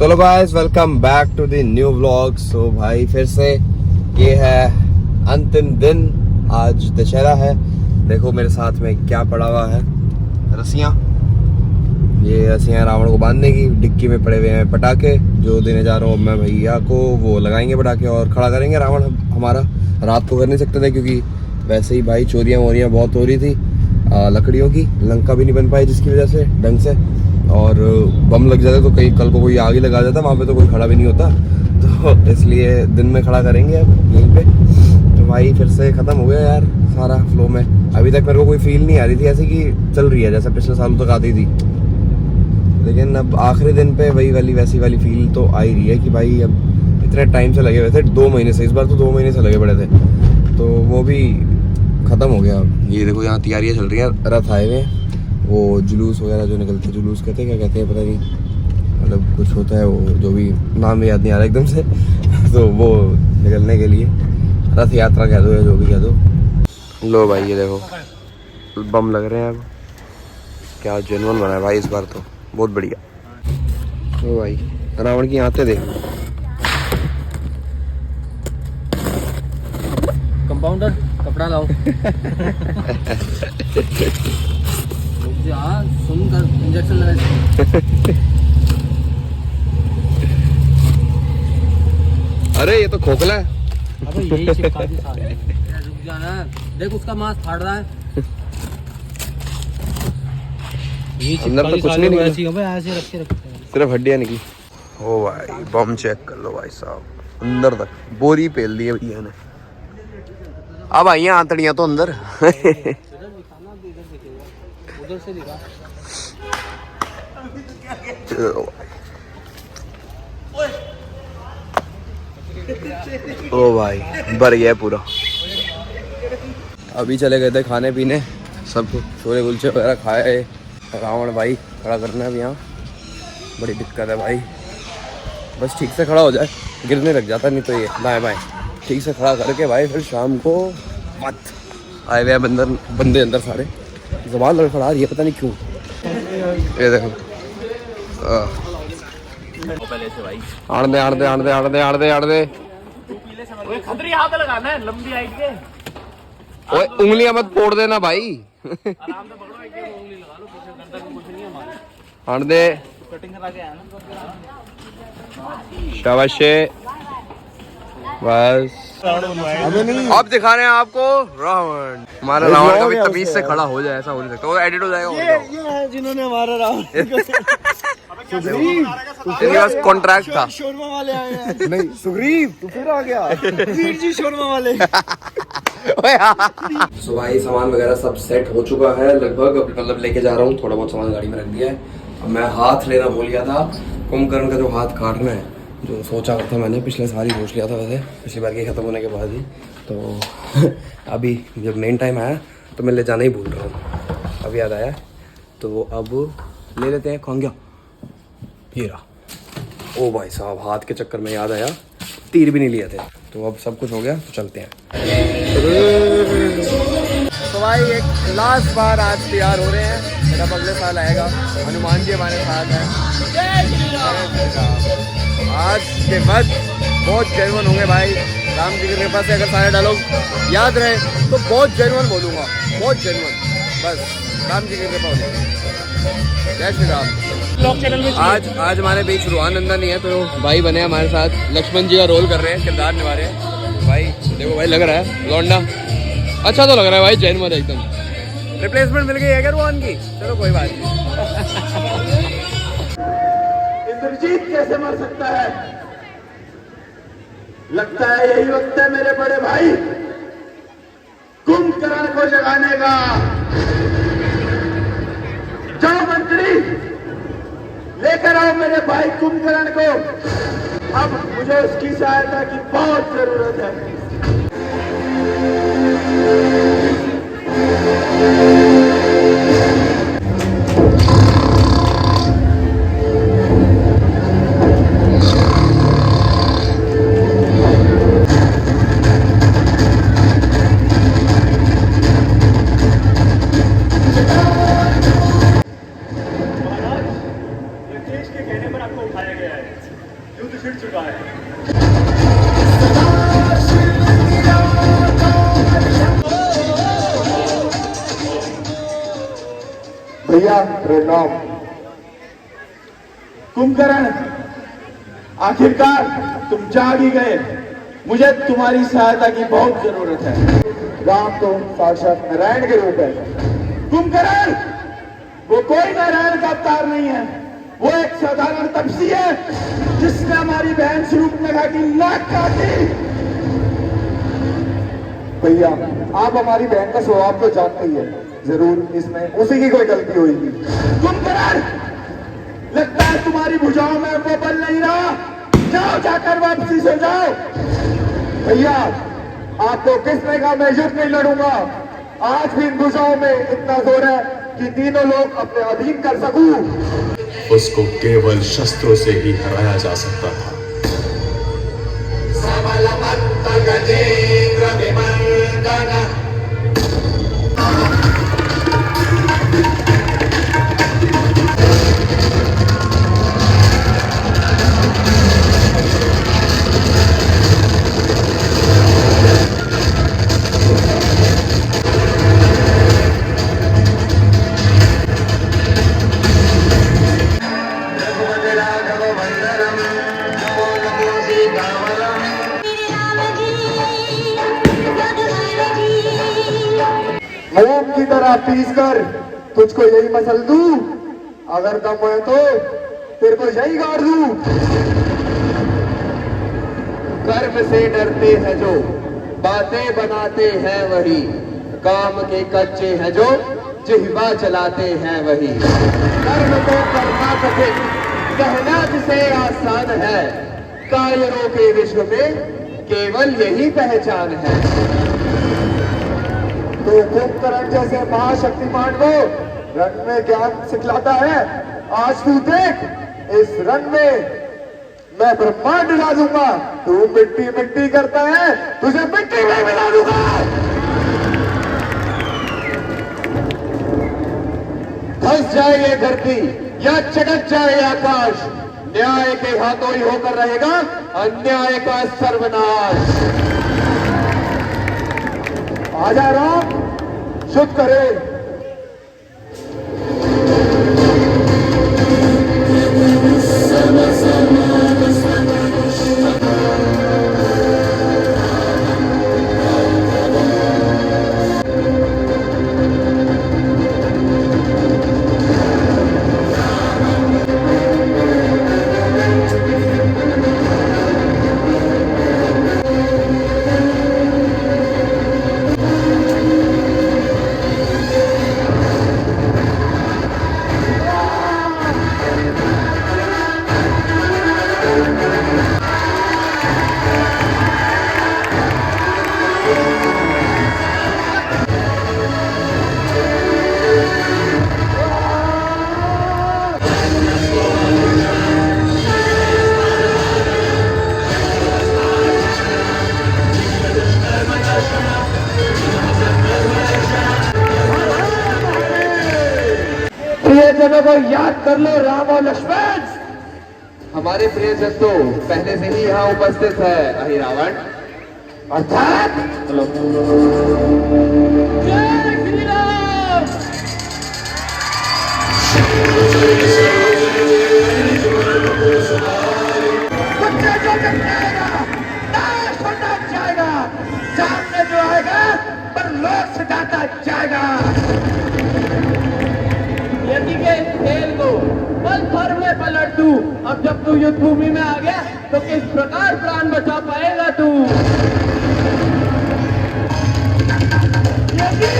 चलो guys, welcome back to the new vlog. So भाई फिर से ये है अंतिम दिन। आज दशहरा है। देखो मेरे साथ में क्या पड़ा हुआ है, रस्सियाँ। ये रस्सियाँ रावण को बांधने की। डिक्की में पड़े हुए हैं पटाखे जो देने जा रहा हूँ मैं भैया को। वो लगाएंगे पटाखे और खड़ा करेंगे रावण हमारा। रात को कर नहीं सकते थे क्योंकि वैसे ही भाई चोरियाँ वोरियाँ बहुत हो रही थी लकड़ियों की। लंका भी नहीं बन पाई जिसकी वजह से ढंग से, और बम लग जाता तो कहीं कल को कोई आग ही लगा जाता, वहाँ पे तो कोई खड़ा भी नहीं होता। तो इसलिए दिन में खड़ा करेंगे अब यहीं पे। तो भाई फिर से ख़त्म हो गया यार सारा फ्लो में। अभी तक मेरे को कोई फील नहीं आ रही थी ऐसी कि चल रही है जैसे पिछले सालों तक आती थी, लेकिन अब आखिरी दिन पे वैसी वाली फील तो आ ही रही है कि भाई अब इतने टाइम से लगे हुए थे, 2 महीने से। इस बार तो 2 महीने से लगे पड़े थे, तो वो भी ख़त्म हो गया। ये देखो यहाँ तैयारियाँ चल रही हैं, रथ आए हुए हैं। वो जुलूस वगैरह जो निकलते हैं, जुलूस कहते हैं क्या कहते हैं पता नहीं, मतलब कुछ होता है वो जो भी नाम में याद नहीं आ रहा एकदम से। तो वो निकलने के लिए रथ यात्रा कह दो या जो भी कह दो। लो भाई ये देखो बम लग रहे हैं। अब क्या जेन्युइन बना है भाई इस बार, तो बहुत बढ़िया। ओ भाई रावण की आंतें देख। कंपाउंडर कपड़ा लाओ। सुनकर इंजेक्शन लगा। अरे ये तो खोखला है। अबे यही चिपका दी साले। रुक जाना, देख उसका मांस फाड़ रहा है। ये अंदर तो कुछ नहीं निकला, ऐसे रखे रखते हैं, सिर्फ हड्डियां निकली। ओ भाई बम चेक कर लो भाई साहब, अंदर तक बोरी पेल दी है भैया ने। अब आई हैं आंतड़ियां तो अंदर। उधर से दिखा। ओ भाई भर गया पूरा। अभी चले गए थे खाने पीने, सब छोले कुलचे वगैरह खाए। रावण भाई खड़ा करना है अब यहाँ, बड़ी दिक्कत है भाई। बस ठीक से खड़ा हो जाए, गिरने लग जाता, नहीं तो ये दाएं बाएं ठीक से खड़ा करके भाई फिर शाम को मत आए हुए बंदे अंदर सारे। ज़बान लड़खड़ा रही है पता नहीं क्यों। ये देखो आड़ दे। खतरी हाथ लगाना है, लंबी हाइट के। ओए उंगलियां मत फोड़ देना भाई। आराम से पकड़ो, एक उंगली लगा लो, पीछे गर्दन में कुछ नहीं है हमारे। आड़ दे, कटिंग करा के आया ना। शाबाश। बस अब दिखा रहे हैं आपको रावण। हमारा रावण कभी तमीज से खड़ा हो जाए, ऐसा हो नहीं सकता, वो एडिट हो जाएगा। ये है जिन्होंने हमारा रावण इनके पास कॉन्ट्रैक्ट था। शोरमा वाले आए हैं। नहीं सुग्रीव तू फिर आ गया। वीर जी शोरमा वाले। सो भाई सामान वगैरह सब सेट हो चुका है लगभग। मतलब लेके जा रहा हूँ, थोड़ा बहुत सामान गाड़ी में रख दिया है। अब मैं हाथ लेना भूल गया था, कुंभकर्ण का जो हाथ काटना है, जो सोचा था मैंने पिछले साल ही सोच लिया था वैसे, पिछली बार के ख़त्म होने के बाद ही। तो अभी जब मेन टाइम आया तो मैं ले जाना ही भूल रहा हूँ, अब याद आया। तो अब ले लेते हैं खोंग्या। ये रहा। ओ भाई साहब हाथ के चक्कर में याद आया, तीर भी नहीं लिए थे। तो अब सब कुछ हो गया, तो चलते हैं। तो भाई एक लास्ट बार आज तैयार हो रहे हैं, मेरा अगले साल आएगा। हनुमान जी हमारे साथ हैं। आज के बाद बहुत जेन्युइन होंगे भाई। राम जी की कृपा से अगर सारे डायलॉग याद रहे तो बहुत जेन्युइन बोलूँगा, बहुत जेन्युइन। बस राम जी की कृपा होगी। जय श्री राम। आज हमारे बीच रुहानंदन ही है, तो भाई बने हमारे साथ, लक्ष्मण जी का रोल कर रहे हैं, किरदार निभा रहे हैं भाई। देखो भाई लग रहा है लौंडा, अच्छा तो लग रहा है भाई, जेन्युइन एकदम। रिप्लेसमेंट मिल गई है क्या रुहान की? चलो कोई बात नहीं। इंद्रजीत कैसे मर सकता है? लगता है यही वक्त है मेरे बड़े भाई कुंभकर्ण को जगाने का। जाओ मंत्री, लेकर आओ मेरे भाई कुंभकर्ण को। अब मुझे उसकी सहायता की बहुत जरूरत है। देश के कहने पर आपको उठाया गया है। युद्ध छिड़ चुका है। भैया प्रणाम। कुंभकर्ण, आखिरकार तुम जाग ही गए। मुझे तुम्हारी सहायता की बहुत जरूरत है। राम तो साक्षात नारायण के रूप है। कुंभकर्ण वो कोई नारायण का अवतार नहीं है, वो एक साधारण तपसी है जिसने हमारी बहन शूर्पणखा की नाक काटी। भैया आप हमारी बहन का स्वभाव तो जानते ही है, जरूर इसमें उसी की कोई गलती होगी। कुंभकर्ण लगता है तुम्हारी भुजाओं में वो बल नहीं रहा, जाओ जाकर वापसी सो जाओ। भैया आपको किसने कहा मैं युद्ध नहीं लड़ूंगा? आज भी इन भुजाओं में इतना जोर है कि तीनों लोग अपने अधीन कर सकूं। उसको केवल शस्त्रों से ही हराया जा सकता था। मूंग की तरह पीस कर तुझको यही मसल दूं, अगर दम हुए तो तेरे को यही गाड़ दूं। कर्म से डरते हैं जो बातें बनाते हैं वही, काम के कच्चे हैं जो जिह्वा चलाते हैं वही। कर्म को करना कठिन, कहना जिसे आसान है, कायरों के विश्व में केवल यही पहचान है। तो कुंभकर्ण जैसे महाशक्तिमान को रण में ज्ञान सिखलाता है। आज तू देख, इस रण में मैं ब्रह्मांड मिला दूंगा। तू मिट्टी मिट्टी करता है, तुझे मिट्टी में मिला दूंगा। धंस जाए ये धरती या चटक जाए आकाश, न्याय के हाथों ही होकर रहेगा अन्याय का सर्वनाश। आजा राम, शुद्ध करे। प्रियजनों को याद कर लो, राम और लक्ष्मण। हमारे प्रियजन तो पहले से ही यहाँ उपस्थित है, अहि रावण। अर्थात चलो जय श्री राम। बच्चे जो जग जाएगा नाश होता जाएगा, सामने जो आएगा पर लोग सिखाता जाएगा। यदि के इस खेल को पल भर में पलट दूं, अब जब तू युद्ध भूमि में आ गया तो किस प्रकार प्राण बचा पाएगा तू? यदि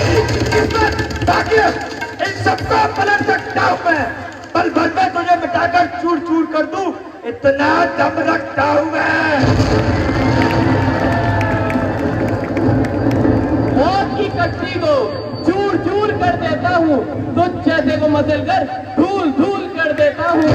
किस्मत भाग्य इन सबको पलट सकता हूं मैं, पल भर में तुझे मिटाकर चूर चूर कर दूं, इतना दम रखता हूं मैं। मौत की कटरी को चूर चूर कर देता हूँ, तुझ जैसे को मसल कर धूल धूल कर देता हूँ।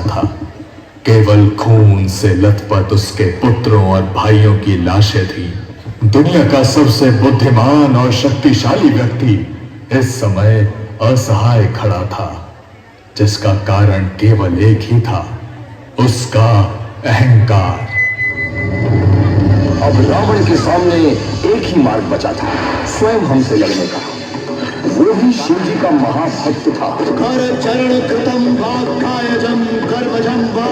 था। केवल खून से लथपथ उसके पुत्रों और भाइयों की लाशें थी। दुनिया का सबसे बुद्धिमान और शक्तिशाली व्यक्ति इस समय असहाय खड़ा था, जिसका कारण केवल एक ही था, उसका अहंकार। अब रावण के सामने एक ही मार्ग बचा था, स्वयं हमसे लड़ने का। वो ही शिव जी का महाभक्त था। कर चरण कृतम वाक्कायजम कर्मजम वा।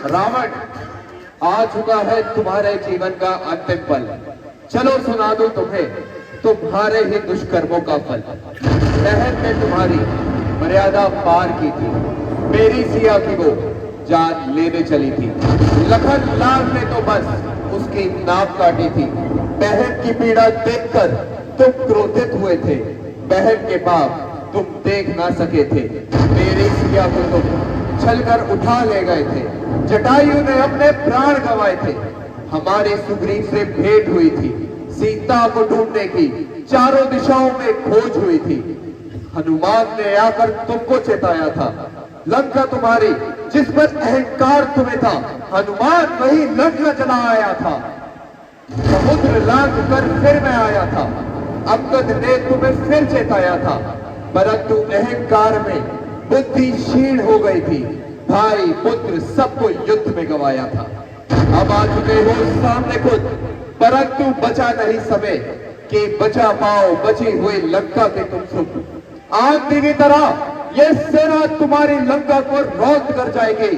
रावण, आ चुका है तुम्हारे जीवन का अंतिम पल। चलो सुना दूं तुम्हें तुम्हारे ही दुष्कर्मों का फल। बहन ने तुम्हारी मर्यादा पार की थी, मेरी सिया की वो जान लेने चली थी। लखन लाल ने तो बस उसकी नाक काटी थी। बहन की पीड़ा देखकर तुम क्रोधित हुए थे। बहन के पाप तुम देख ना सके थे। मेरी सिया को तुम छलकर उठा ले गए थे। जटायु ने अपने प्राण गंवाए थे। हमारी सुग्रीव से भेंट हुई थी। सीता को ढूंढने की चारों दिशाओं में खोज हुई थी। हनुमान ने आकर तुमको चेताया था। लंका तुम्हारी जिस पर अहंकार तुम्हें था, हनुमान वही लंका चला आया था। समुद्र लांघ कर फिर मैं आया था। अंगद ने तुम्हें फिर चेताया था, परंतु अहंकार में बुद्धि क्षीण हो गई थी। भाई पुत्र सबको युद्ध में गंवाया था। अब आ चुके हो सामने खुद, परंतु बचा नहीं समय कि बचा पाओ बची हुई लंका के तुम सुख। आंधी की तरह ये सेना तुम्हारी लंका को रौंद कर जाएगी।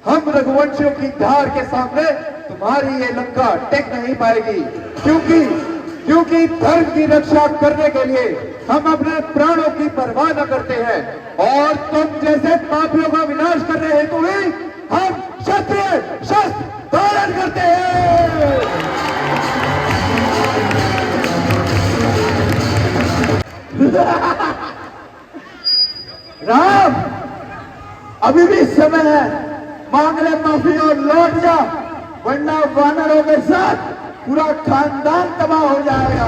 हम रघुवंशियों की धार के सामने तुम्हारी ये लंका टिक नहीं पाएगी, क्योंकि धर्म की रक्षा करने के लिए हम अपने प्राणों की परवाह न करते हैं, और तुम जैसे पापियों का विनाश करने हेतु ही हम क्षत्रिय शस्त्र धारण करते हैं। राम, अभी भी समय है, मांग ले माफी और लौट जा, वरना वानरों के साथ पूरा खानदान तबाह हो जाएगा।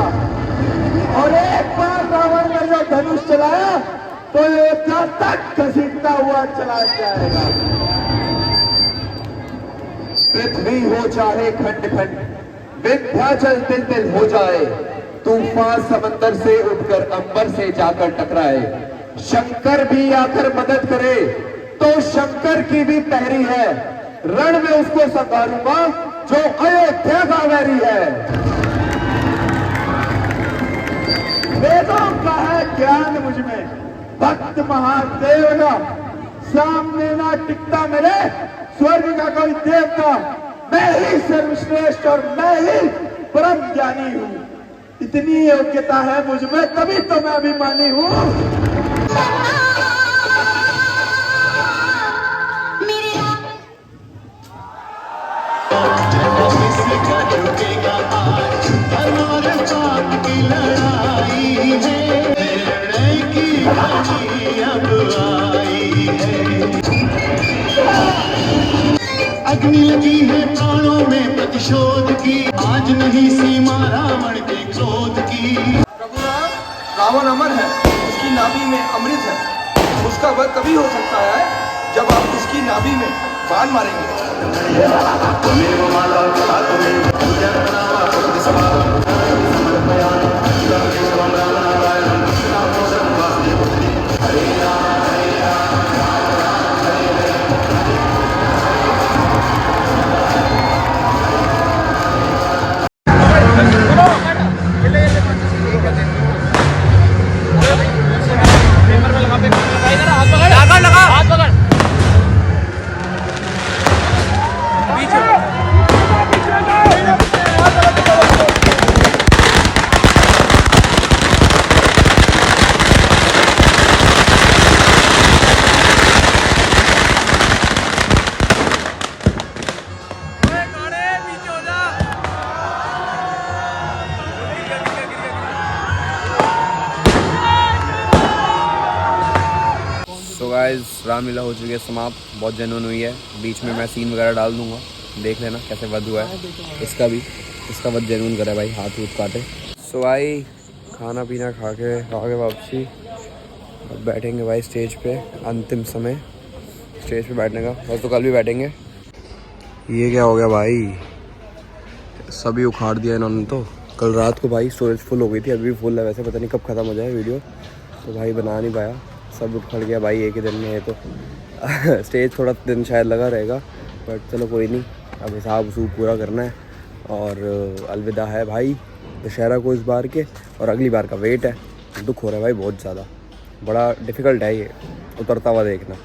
और एक बार रावण ने जो धनुष चलाया तो अयोध्या तक घसीटता हुआ चला जाएगा। पृथ्वी हो चाहे खंड खंड, विंध्याचल तिल तिल हो जाए, तूफान समंदर से उठकर अंबर से जाकर टकराए, शंकर भी आकर मदद करे तो शंकर की भी पहरी है। रण में उसको संभालूंगा जो अयोध्या का वैरी है। वेदों का है ज्ञान मुझ में, भक्त महादेव का सामने ना टिकता मेरे स्वर्ग का कोई देवता। मैं ही सर्वश्रेष्ठ और मैं ही परम ज्ञानी हूँ। इतनी योग्यता है मुझ में, तभी तो मैं अभिमानी हूँ। अग्नि लगी है प्राणों में प्रतिशोध की, आज नहीं सीमा रावण के क्रोध की। प्रभुराम, रावण अमर है, उसकी नाभि में अमृत है। उसका वध तभी हो सकता है जब आप उसकी नाभि में बाण मारेंगे। हाथ पकड़ गाइस रामलीला हो चुकी है समाप्त, बहुत जेन्युइन हुई है। बीच में मैं सीन वगैरह डाल दूंगा, देख लेना कैसे वध हुआ है। इसका वध जेन्युइन करा है भाई, हाथ वूथ काटे। सो भाई खाना पीना खा के आ गए वापसी। अब बैठेंगे भाई स्टेज पे, अंतिम समय स्टेज पे बैठने का। बस तो कल भी बैठेंगे। ये क्या हो गया भाई, सभी उखाड़ दिया इन्होंने तो। कल रात को भाई स्टोरेज फुल हो गई थी, अभी भी फुल है वैसे, पता नहीं कब ख़त्म हो जाए वीडियो। तो भाई बना नहीं पाया, सब उखड़ गया भाई एक ही दिन में। ये तो स्टेज थोड़ा दिन शायद लगा रहेगा, बट चलो कोई नहीं, अब हिसाब वसूब पूरा करना है और अलविदा है भाई दशहरा को इस बार के। और अगली बार का वेट है, दुख हो रहा है भाई बहुत ज़्यादा, बड़ा डिफ़िकल्ट है ये उतरता हुआ देखना।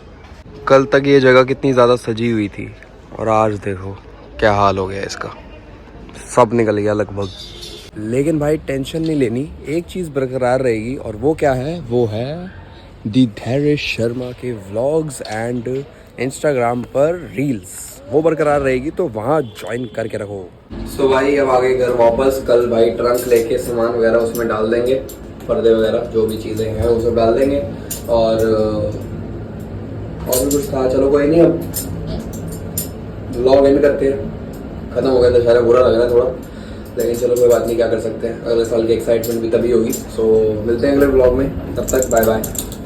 कल तक ये जगह कितनी ज़्यादा सजी हुई थी और आज देखो क्या हाल हो गया इसका, सब निकल गया लगभग। लेकिन भाई टेंशन नहीं लेनी, एक चीज़ बरकरार रहेगी और वो क्या है, वो है दी धैर्य शर्मा के व्लॉग्स एंड इंस्टाग्राम पर रील्स, वो बरकरार रहेगी, तो वहाँ ज्वाइन करके रखो। सो भाई अब आगे घर वापस, कल भाई ट्रंक लेके सामान वगैरह उसमें डाल देंगे, पर्दे वगैरह जो भी चीज़ें हैं वो सब डाल देंगे। और भी कुछ था, चलो कोई नहीं, अब व्लॉग एंड करते हैं। ख़त्म हो गया दशहरा, बुरा लग रहा है थोड़ा, लेकिन चलो कोई बात नहीं, क्या कर सकते हैं। अगले साल की एक्साइटमेंट भी तभी होगी। सो मिलते हैं अगले व्लॉग में, तब तक बाय बाय।